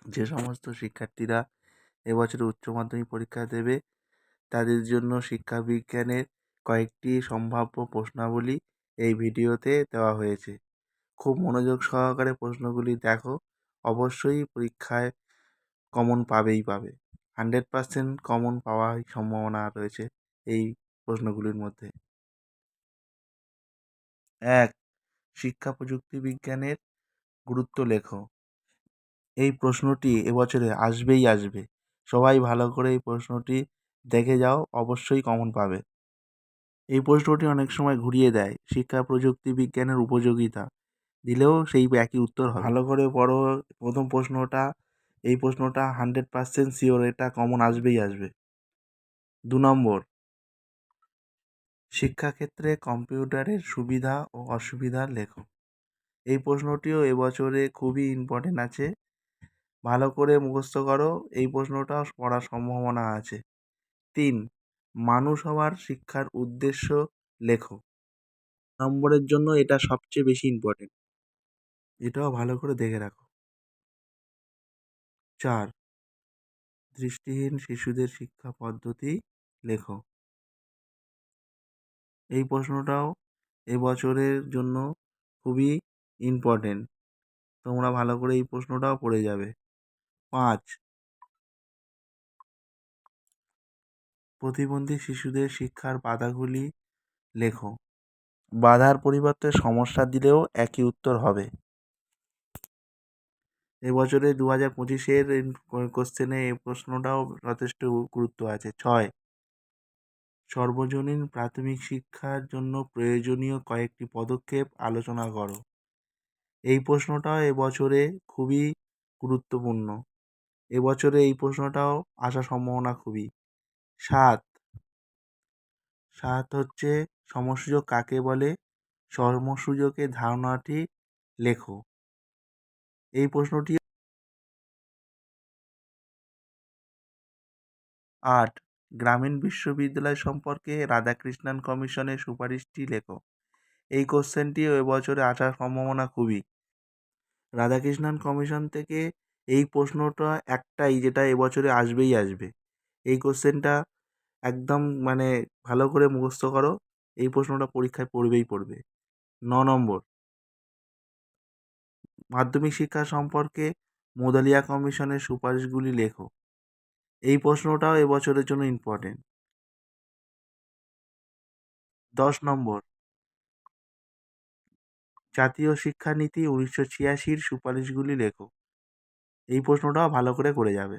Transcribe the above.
যে সমস্ত শিক্ষার্থীরা এবছরে উচ্চ মাধ্যমিক পরীক্ষা দেবে তাদের জন্য শিক্ষাবিজ্ঞানের কয়েকটি সম্ভাব্য প্রশ্নাবলী এই ভিডিওতে দেওয়া হয়েছে। খুব মনোযোগ সহকারে প্রশ্নগুলি দেখো, অবশ্যই পরীক্ষায় কমন পাবেই পাবে। 100% কমন পাওয়ার সম্ভাবনা রয়েছে এই প্রশ্নগুলির মধ্যে। 1. শিক্ষা প্রযুক্তি বিজ্ঞানের গুরুত্ব লেখো। এই প্রশ্নটি এবছরে আসবেই আসবে। সবাই ভালো করে এই প্রশ্নটি দেখে যাও, অবশ্যই কমন পাবে। এই প্রশ্নটি অনেক সময় ঘুরিয়ে দেয়, শিক্ষা প্রযুক্তি বিজ্ঞানের উপযোগিতা দিলেও সেই একই উত্তর হবে। ভালো করে পড়ো প্রথম প্রশ্নটা, এই প্রশ্নটা 100% শিওর, এটা কমন আসবেই আসবে। 2 নম্বর, শিক্ষাক্ষেত্রে কম্পিউটারের সুবিধা ও অসুবিধা লেখো। এই প্রশ্নটিও এবছরে খুবই ইম্পর্টেন্ট আছে, ভালো করে মুখস্থ করো, এই প্রশ্নটাও পড়ার সম্ভাবনা আছে। 3. মানুষ হওয়ার শিক্ষার উদ্দেশ্য লেখো। নম্বরের জন্য এটা সবচেয়ে বেশি ইম্পর্টেন্ট, এটাও ভালো করে দেখে রাখো। 4. দৃষ্টিহীন শিশুদের শিক্ষা পদ্ধতি লেখো। এই প্রশ্নটাও এবছরের জন্য খুবই ইম্পর্টেন্ট, তোমরা ভালো করে এই প্রশ্নটাও পড়ে যাবে। 5. প্রতিবন্ধী শিশুদের শিক্ষার বাধাগুলি লেখো। বাধার পরিবর্তে সমস্যা দিলেও একই উত্তর হবে। এবছরে 2025-এর কোশ্চেনে এই প্রশ্নটাও যথেষ্ট গুরুত্ব আছে। 6. সর্বজনীন প্রাথমিক শিক্ষার জন্য প্রয়োজনীয় কয়েকটি পদক্ষেপ আলোচনা করো। এই প্রশ্নটাও এবছরে খুবই গুরুত্বপূর্ণ, এবছরে এই প্রশ্নটাও আসার সম্ভাবনা খুবই। 7 হচ্ছে সমসুযোগ কাকে বলে, সমসুযোগের ধারণাটি লেখো। এই প্রশ্নটি। 8 গ্রামীণ বিশ্ববিদ্যালয় সম্পর্কে রাধাকৃষ্ণন কমিশনের সুপারিশটি লেখো। এই কোশ্চেনটিও এবছরে আসার সম্ভাবনা খুবই। রাধাকৃষ্ণন কমিশন থেকে এই প্রশ্নটা একটাই, যেটা এবছরে আসবেই আসবে। এই কোশ্চেনটা একদম ভালো করে মুখস্থ করো, এই প্রশ্নটা পরীক্ষায় পড়বেই পড়বে। 9 নম্বর, মাধ্যমিক শিক্ষা সম্পর্কে মোদালিয়া কমিশনের সুপারিশগুলি লেখো। এই প্রশ্নটাও এবছরের জন্য ইম্পর্টেন্ট। 10 নম্বর, জাতীয় শিক্ষানীতি 1986-র সুপারিশগুলি লেখো। এই প্রশ্নটাও ভালো করে করে যাবে।